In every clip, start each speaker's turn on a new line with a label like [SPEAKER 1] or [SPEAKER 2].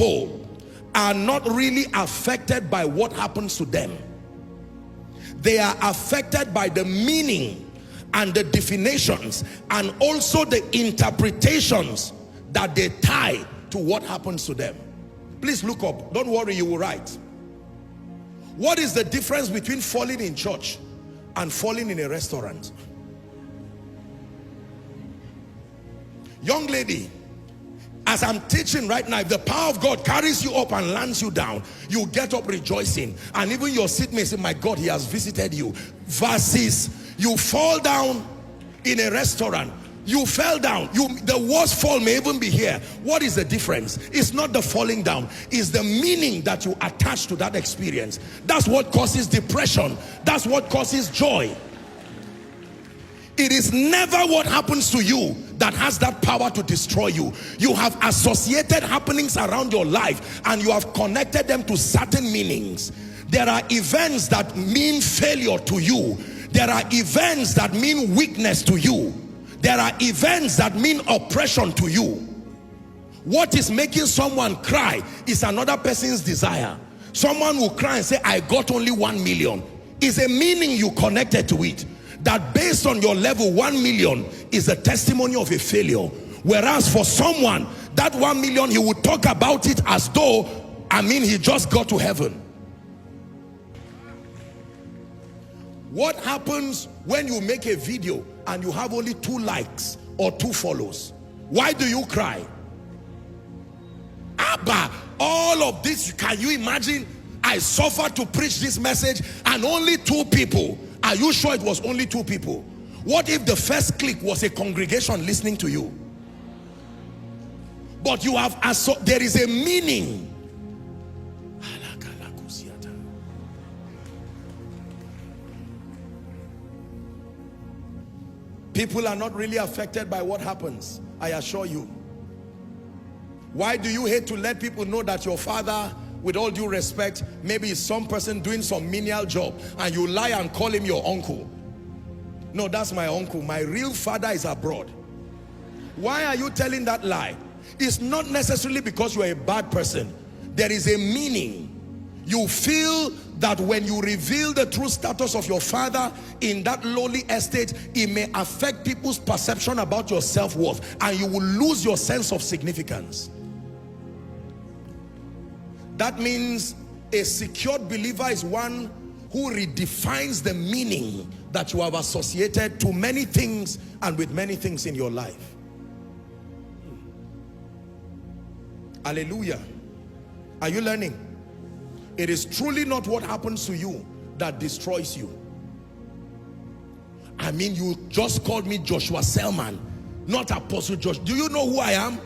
[SPEAKER 1] people are not really affected by what happens to them. They are affected by the meaning and the definitions and also the interpretations that they tie to what happens to them. Please look up. Don't worry, you will write. What is the difference between falling in church and falling in a restaurant? Young lady, as I'm teaching right now, if the power of God carries you up and lands you down, you get up rejoicing. And even your seatmate say, my God, he has visited you. Versus you fall down in a restaurant. You fell down. The worst fall may even be here. What is the difference? It's not the falling down. It's the meaning that you attach to that experience. That's what causes depression. That's what causes joy. It is never what happens to you that has that power to destroy you. You have associated happenings around your life and you have connected them to certain meanings. There are events that mean failure to you. There are events that mean weakness to you. There are events that mean oppression to you. What is making someone cry is another person's desire. Someone will cry and say, I got only 1 million. Is a meaning you connected to it. That based on your level, 1 million is a testimony of a failure. Whereas for someone, that 1 million, he would talk about it as though, he just got to heaven. What happens when you make a video and you have only 2 likes or 2 follows? Why do you cry? Abba, all of this, can you imagine? I suffered to preach this message and only 2 people. Are you sure it was only 2 people? What if the first click was a congregation listening to you? But you have, there is a meaning. People are not really affected by what happens, I assure you. Why do you hate to let people know that your father, with all due respect, maybe is some person doing some menial job and you lie and call him your uncle? No, that's my uncle. My real father is abroad. Why are you telling that lie? It's not necessarily because you are a bad person. There is a meaning. You feel that when you reveal the true status of your father in that lowly estate, it may affect people's perception about your self-worth and you will lose your sense of significance. That means a secured believer is one who redefines the meaning that you have associated to many things and with many things in your life. Hallelujah. Are you learning? It is truly not what happens to you that destroys you. You just called me Joshua Selman, not Apostle Josh. Do you know who I am?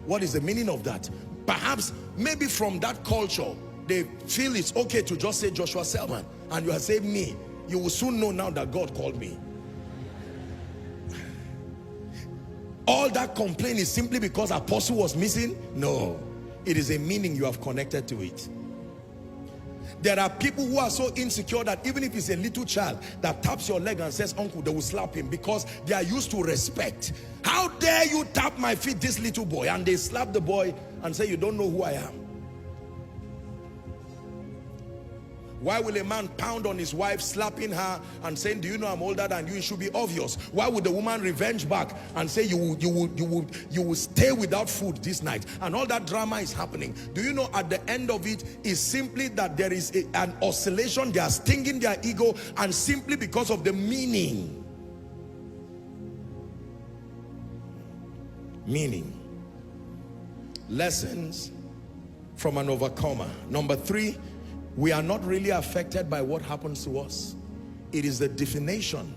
[SPEAKER 1] What is the meaning of that? Perhaps, maybe from that culture, they feel it's okay to just say Joshua Selman, and you are saying me. You will soon know now that God called me. All that complaint is simply because Apostle was missing? No, it is a meaning you have connected to it. There are people who are so insecure that even if it's a little child that taps your leg and says uncle, they will slap him because they are used to respect. How dare you tap my feet, this little boy? And they slap the boy and say, you don't know who I am. Why will a man pound on his wife, slapping her and saying, do you know I'm older than you? It should be obvious. Why would the woman revenge back and say, you will stay without food this night? And all that drama is happening. Do you know at the end of it is simply that there is an oscillation. They are stinging their ego, and simply because of the meaning. Meaning. Lessons from an overcomer. Number 3, we are not really affected by what happens to us. It is the definition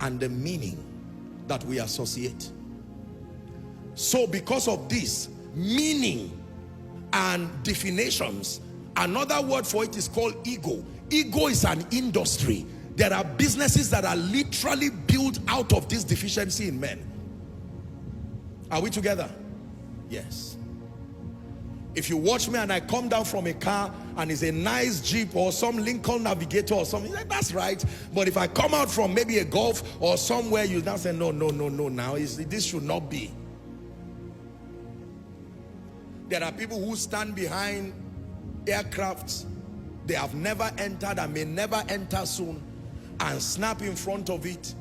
[SPEAKER 1] and the meaning that we associate. So because of this, meaning and definitions, another word for it is called ego. Ego is an industry. There are businesses that are literally built out of this deficiency in men. Are we together? Yes. If you watch me and I come down from a car and it's a nice Jeep or some Lincoln Navigator or something, like, that's right. But if I come out from maybe a Golf or somewhere, you now say, no, now this should not be. There are people who stand behind aircrafts they have never entered and may never enter soon, and snap in front of it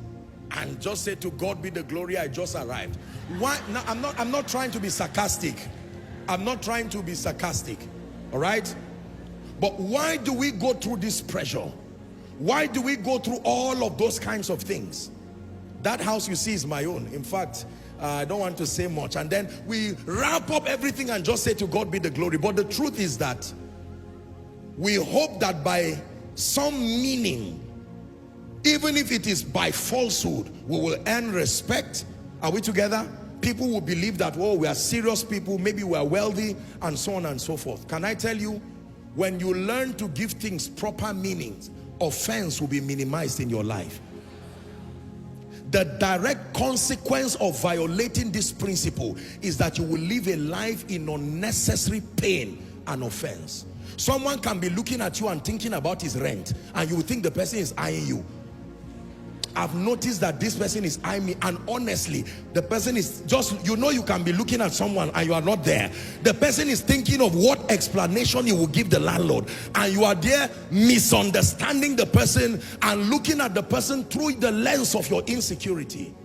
[SPEAKER 1] and just say, to God be the glory, I just arrived. Why? Now, I'm not trying to be sarcastic. I'm not trying to be sarcastic. All right? But why do we go through this pressure? Why do we go through all of those kinds of things? That house you see is my own. In fact, I don't want to say much. And then we wrap up everything and just say, to God be the glory. But the truth is that we hope that by some meaning, even if it is by falsehood, we will earn respect. Are we together? People will believe that, oh, we are serious people, maybe we are wealthy, and so on and so forth. Can I tell you, when you learn to give things proper meanings, offense will be minimized in your life. The direct consequence of violating this principle is that you will live a life in unnecessary pain and offense. Someone can be looking at you and thinking about his rent, and you will think the person is eyeing you. I've noticed that this person is eyeing me, and honestly, the person is just, you know, you can be looking at someone and you are not there. The person is thinking of what explanation you will give the landlord, and you are there misunderstanding the person and looking at the person through the lens of your insecurity.